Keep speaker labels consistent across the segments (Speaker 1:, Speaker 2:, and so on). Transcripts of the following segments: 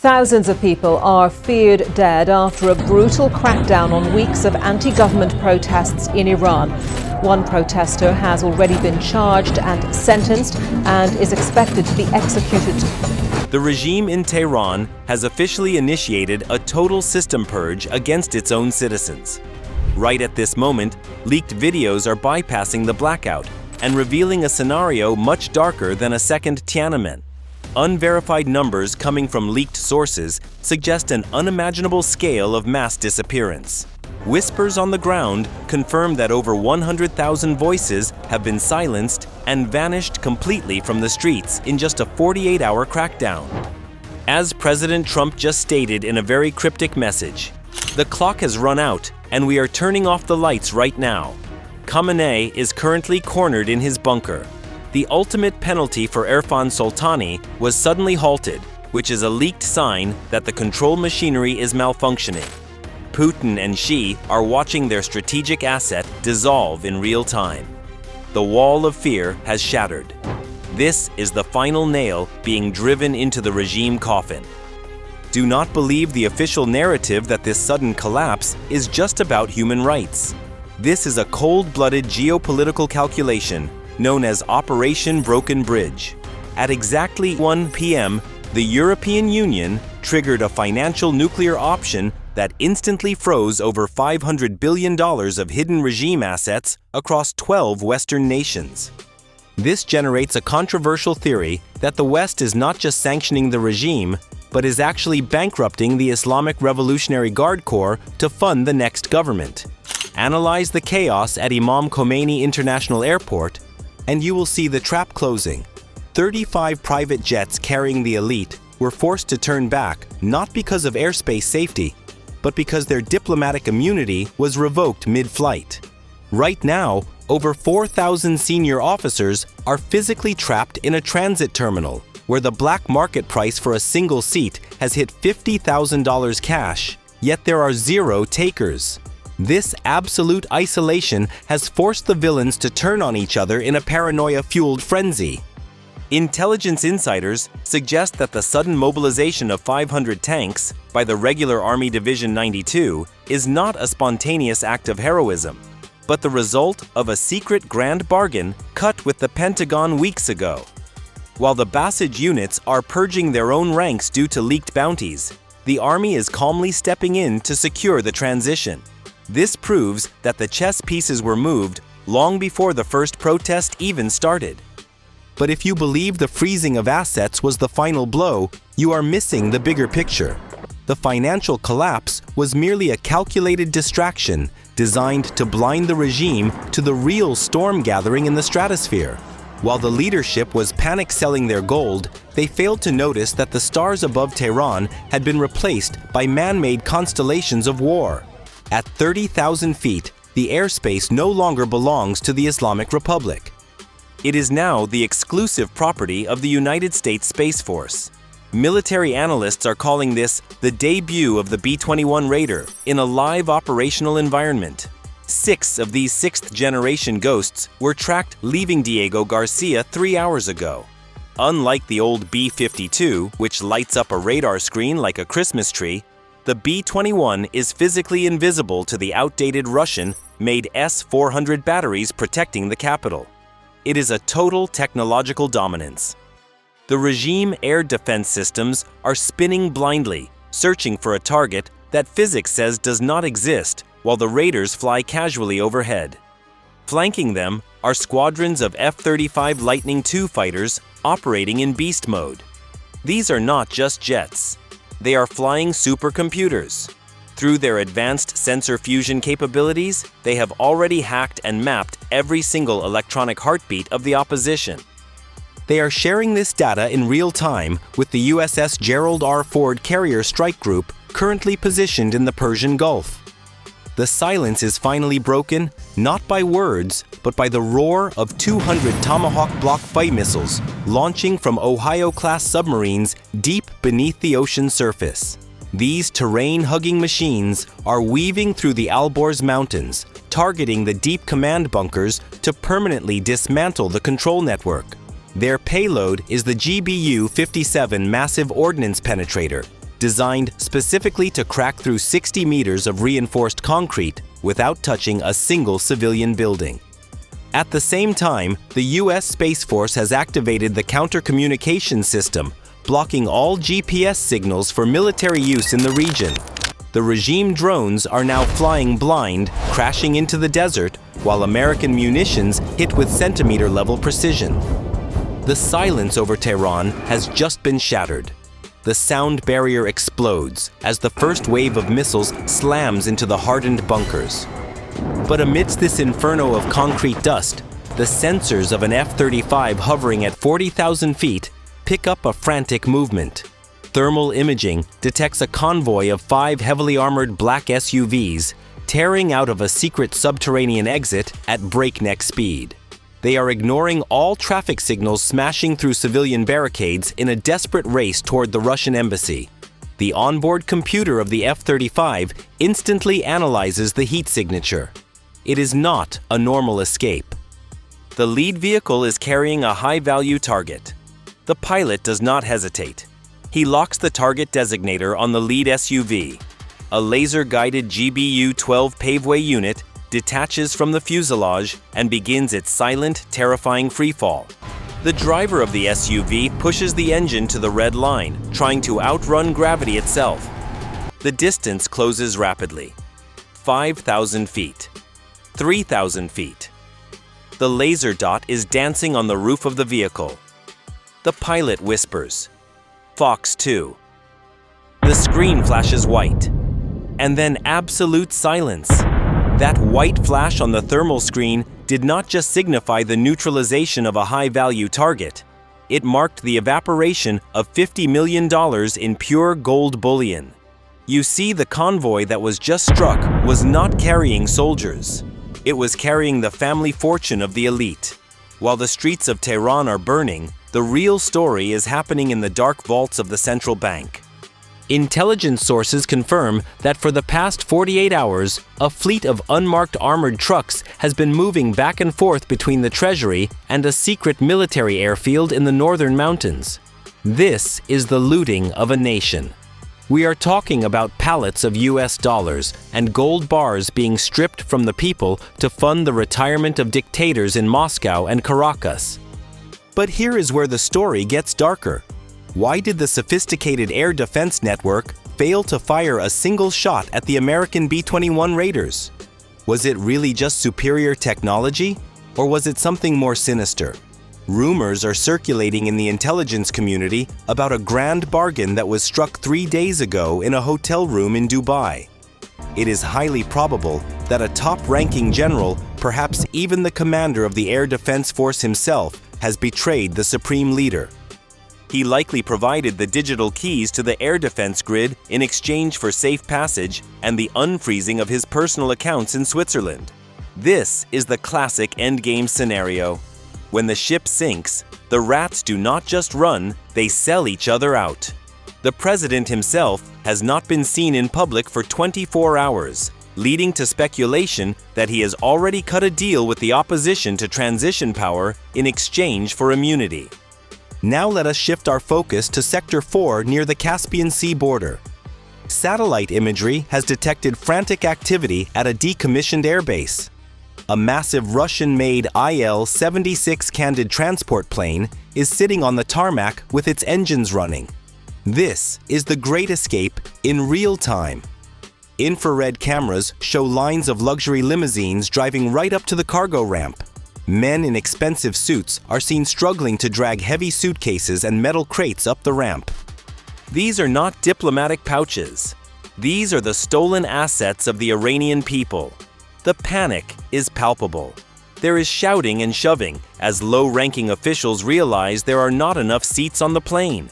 Speaker 1: Thousands of people are feared dead after a brutal crackdown on weeks of anti-government protests in Iran. One protester has already been charged and sentenced and is expected to be executed.
Speaker 2: The regime in Tehran has officially initiated a total system purge against its own citizens. Right at this moment, leaked videos are bypassing the blackout and revealing a scenario much darker than a second Tiananmen. Unverified numbers coming from leaked sources suggest an unimaginable scale of mass disappearance. Whispers on the ground confirm that over 100,000 voices have been silenced and vanished completely from the streets in just a 48-hour crackdown. As President Trump just stated in a very cryptic message, "The clock has run out and we are turning off the lights right now." Khamenei is currently cornered in his bunker. The ultimate penalty for Irfan Soltani was suddenly halted, which is a leaked sign that the control machinery is malfunctioning. Putin and Xi are watching their strategic asset dissolve in real time. The wall of fear has shattered. This is the final nail being driven into the regime coffin. Do not believe the official narrative that this sudden collapse is just about human rights. This is a cold-blooded geopolitical calculation known as Operation Broken Bridge. At exactly 1 p.m., the European Union triggered a financial nuclear option that instantly froze over $500 billion of hidden regime assets across 12 Western nations. This generates a controversial theory that the West is not just sanctioning the regime, but is actually bankrupting the Islamic Revolutionary Guard Corps to fund the next government. Analyze the chaos at Imam Khomeini International Airport, and you will see the trap closing. 35 private jets carrying the elite were forced to turn back not because of airspace safety, but because their diplomatic immunity was revoked mid-flight. Right now, over 4,000 senior officers are physically trapped in a transit terminal, where the black market price for a single seat has hit $50,000 cash, yet there are zero takers. This absolute isolation has forced the villains to turn on each other in a paranoia-fueled frenzy. Intelligence insiders suggest that the sudden mobilization of 500 tanks by the regular Army Division 92 is not a spontaneous act of heroism, but the result of a secret grand bargain cut with the Pentagon weeks ago. While the basij units are purging their own ranks due to leaked bounties, the Army is calmly stepping in to secure the transition. This proves that the chess pieces were moved long before the first protest even started. But if you believe the freezing of assets was the final blow, you are missing the bigger picture. The financial collapse was merely a calculated distraction designed to blind the regime to the real storm gathering in the stratosphere. While the leadership was panic selling their gold, they failed to notice that the stars above Tehran had been replaced by man-made constellations of war. At 30,000 feet, the airspace no longer belongs to the Islamic Republic. It is now the exclusive property of the United States Space Force. Military analysts are calling this the debut of the B-21 Raider in a live operational environment. 6 of these 6th-generation Ghosts were tracked leaving Diego Garcia 3 hours ago. Unlike the old B-52, which lights up a radar screen like a Christmas tree, the B-21 is physically invisible to the outdated Russian-made S-400 batteries protecting the capital. It is a total technological dominance. The regime air defense systems are spinning blindly, searching for a target that physics says does not exist, while the Raiders fly casually overhead. Flanking them are squadrons of F-35 Lightning II fighters operating in beast mode. These are not just jets. They are flying supercomputers. Through their advanced sensor fusion capabilities, they have already hacked and mapped every single electronic heartbeat of the opposition. They are sharing this data in real time with the USS Gerald R. Ford Carrier Strike Group currently positioned in the Persian Gulf. The silence is finally broken, not by words, but by the roar of 200 Tomahawk Block fight missiles launching from Ohio-class submarines deep beneath the ocean surface. These terrain-hugging machines are weaving through the Alborz Mountains, targeting the deep command bunkers to permanently dismantle the control network. Their payload is the GBU-57 massive ordnance penetrator, designed specifically to crack through 60 meters of reinforced concrete without touching a single civilian building. At the same time, the US Space Force has activated the counter-communication system, blocking all GPS signals for military use in the region. The regime drones are now flying blind, crashing into the desert, while American munitions hit with centimeter-level precision. The silence over Tehran has just been shattered. The sound barrier explodes as the first wave of missiles slams into the hardened bunkers. But amidst this inferno of concrete dust, the sensors of an F-35 hovering at 40,000 feet pick up a frantic movement. Thermal imaging detects a convoy of 5 heavily armored black SUVs tearing out of a secret subterranean exit at breakneck speed. They are ignoring all traffic signals, smashing through civilian barricades in a desperate race toward the Russian embassy. The onboard computer of the F-35 instantly analyzes the heat signature. It is not a normal escape. The lead vehicle is carrying a high-value target. The pilot does not hesitate. He locks the target designator on the lead SUV. A laser-guided GBU-12 paveway unit detaches from the fuselage and begins its silent, terrifying freefall. The driver of the SUV pushes the engine to the red line, trying to outrun gravity itself. The distance closes rapidly. 5,000 feet. 3,000 feet. The laser dot is dancing on the roof of the vehicle. The pilot whispers, "Fox 2." The screen flashes white. And then absolute silence. That white flash on the thermal screen did not just signify the neutralization of a high-value target. It marked the evaporation of $50 million in pure gold bullion. You see, the convoy that was just struck was not carrying soldiers. It was carrying the family fortune of the elite. While the streets of Tehran are burning, the real story is happening in the dark vaults of the central bank. Intelligence sources confirm that for the past 48 hours, a fleet of unmarked armored trucks has been moving back and forth between the treasury and a secret military airfield in the northern mountains. This is the looting of a nation. We are talking about pallets of US dollars and gold bars being stripped from the people to fund the retirement of dictators in Moscow and Caracas. But here is where the story gets darker. Why did the sophisticated air defense network fail to fire a single shot at the American B-21 Raiders? Was it really just superior technology, or was it something more sinister? Rumors are circulating in the intelligence community about a grand bargain that was struck 3 days ago in a hotel room in Dubai. It is highly probable that a top-ranking general, perhaps even the commander of the Air Defense Force himself, has betrayed the supreme leader. He likely provided the digital keys to the air defense grid in exchange for safe passage and the unfreezing of his personal accounts in Switzerland. This is the classic endgame scenario. When the ship sinks, the rats do not just run, they sell each other out. The president himself has not been seen in public for 24 hours, leading to speculation that he has already cut a deal with the opposition to transition power in exchange for immunity. Now let us shift our focus to Sector 4 near the Caspian Sea border. Satellite imagery has detected frantic activity at a decommissioned airbase. A massive Russian-made IL-76 Candid transport plane is sitting on the tarmac with its engines running. This is the Great Escape in real time. Infrared cameras show lines of luxury limousines driving right up to the cargo ramp. Men in expensive suits are seen struggling to drag heavy suitcases and metal crates up the ramp. These are not diplomatic pouches. These are the stolen assets of the Iranian people. The panic is palpable. There is shouting and shoving as low-ranking officials realize there are not enough seats on the plane.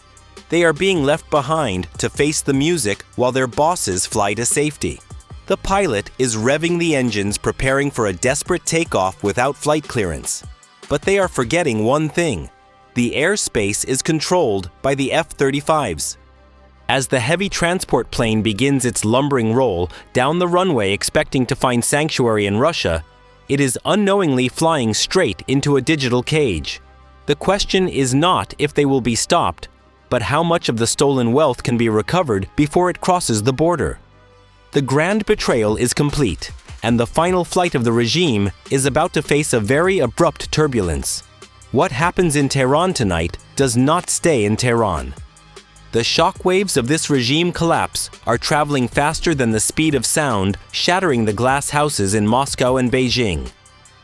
Speaker 2: They are being left behind to face the music while their bosses fly to safety. The pilot is revving the engines, preparing for a desperate takeoff without flight clearance. But they are forgetting one thing. The airspace is controlled by the F-35s. As the heavy transport plane begins its lumbering roll down the runway expecting to find sanctuary in Russia, it is unknowingly flying straight into a digital cage. The question is not if they will be stopped, but how much of the stolen wealth can be recovered before it crosses the border? The grand betrayal is complete, and the final flight of the regime is about to face a very abrupt turbulence. What happens in Tehran tonight does not stay in Tehran. The shockwaves of this regime collapse are traveling faster than the speed of sound, shattering the glass houses in Moscow and Beijing.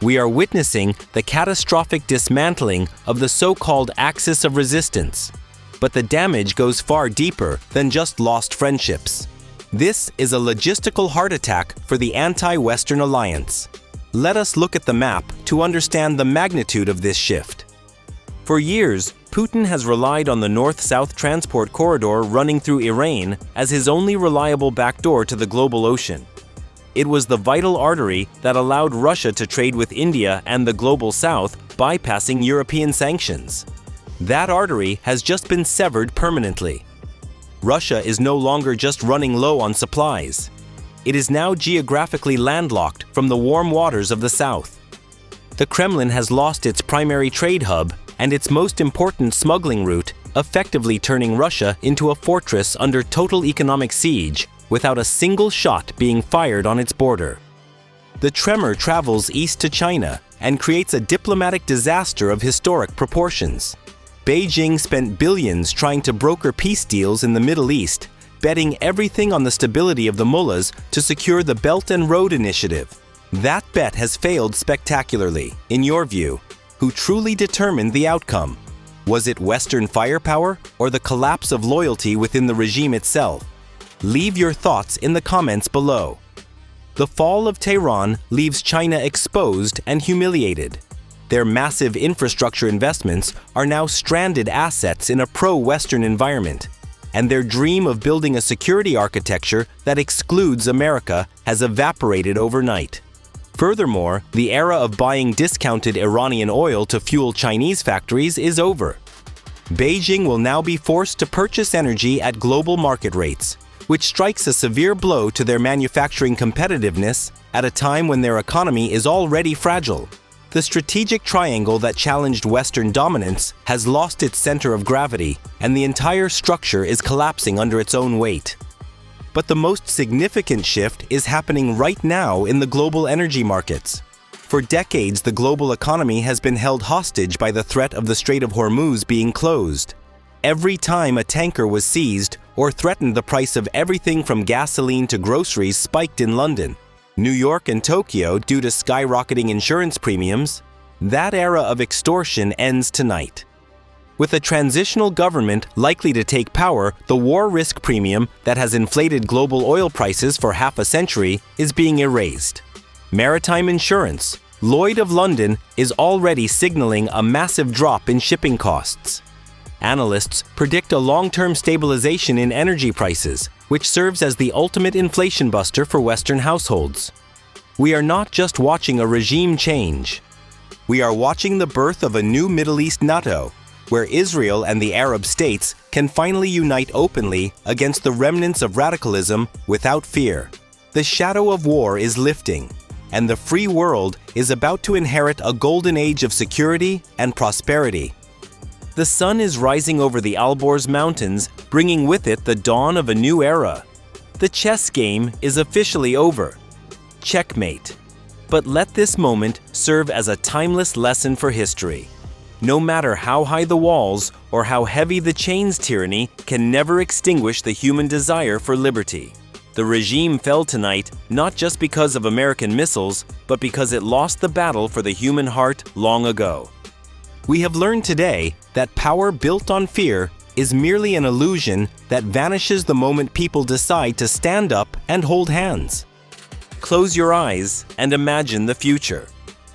Speaker 2: We are witnessing the catastrophic dismantling of the so-called axis of resistance. But the damage goes far deeper than just lost friendships. This is a logistical heart attack for the anti-Western alliance. Let us look at the map to understand the magnitude of this shift. For years, Putin has relied on the north-south transport corridor running through Iran as his only reliable backdoor to the global ocean. It was the vital artery that allowed Russia to trade with India and the global south, bypassing European sanctions. That artery has just been severed permanently. Russia is no longer just running low on supplies. It is now geographically landlocked from the warm waters of the south. The Kremlin has lost its primary trade hub and its most important smuggling route, effectively turning Russia into a fortress under total economic siege without a single shot being fired on its border. The tremor travels east to China and creates a diplomatic disaster of historic proportions. Beijing spent billions trying to broker peace deals in the Middle East, betting everything on the stability of the mullahs to secure the Belt and Road Initiative. That bet has failed spectacularly, in your view. Who truly determined the outcome? Was it Western firepower or the collapse of loyalty within the regime itself? Leave your thoughts in the comments below. The fall of Tehran leaves China exposed and humiliated. Their massive infrastructure investments are now stranded assets in a pro-Western environment, and their dream of building a security architecture that excludes America has evaporated overnight. Furthermore, the era of buying discounted Iranian oil to fuel Chinese factories is over. Beijing will now be forced to purchase energy at global market rates, which strikes a severe blow to their manufacturing competitiveness at a time when their economy is already fragile. The strategic triangle that challenged Western dominance has lost its center of gravity, and the entire structure is collapsing under its own weight. But the most significant shift is happening right now in the global energy markets. For decades, the global economy has been held hostage by the threat of the Strait of Hormuz being closed. Every time a tanker was seized or threatened, the price of everything from gasoline to groceries spiked in London, New York and Tokyo due to skyrocketing insurance premiums. That era of extortion ends tonight. With a transitional government likely to take power, the war risk premium that has inflated global oil prices for half a century is being erased. Maritime insurance, Lloyd of London, is already signaling a massive drop in shipping costs. Analysts predict a long-term stabilization in energy prices, which serves as the ultimate inflation buster for Western households. We are not just watching a regime change. We are watching the birth of a new Middle East NATO, where Israel and the Arab states can finally unite openly against the remnants of radicalism without fear. The shadow of war is lifting, and the free world is about to inherit a golden age of security and prosperity. The sun is rising over the Alborz Mountains, bringing with it the dawn of a new era. The chess game is officially over. Checkmate. But let this moment serve as a timeless lesson for history. No matter how high the walls or how heavy the chains, tyranny can never extinguish the human desire for liberty. The regime fell tonight not just because of American missiles, but because it lost the battle for the human heart long ago. We have learned today that power built on fear is merely an illusion that vanishes the moment people decide to stand up and hold hands. Close your eyes and imagine the future.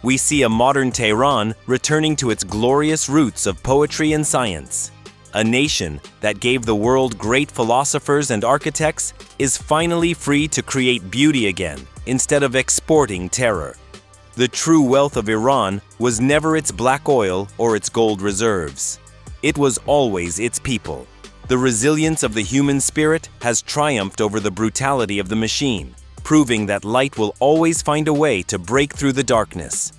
Speaker 2: We see a modern Tehran returning to its glorious roots of poetry and science. A nation that gave the world great philosophers and architects is finally free to create beauty again instead of exporting terror. The true wealth of Iran was never its black oil or its gold reserves. It was always its people. The resilience of the human spirit has triumphed over the brutality of the machine, proving that light will always find a way to break through the darkness.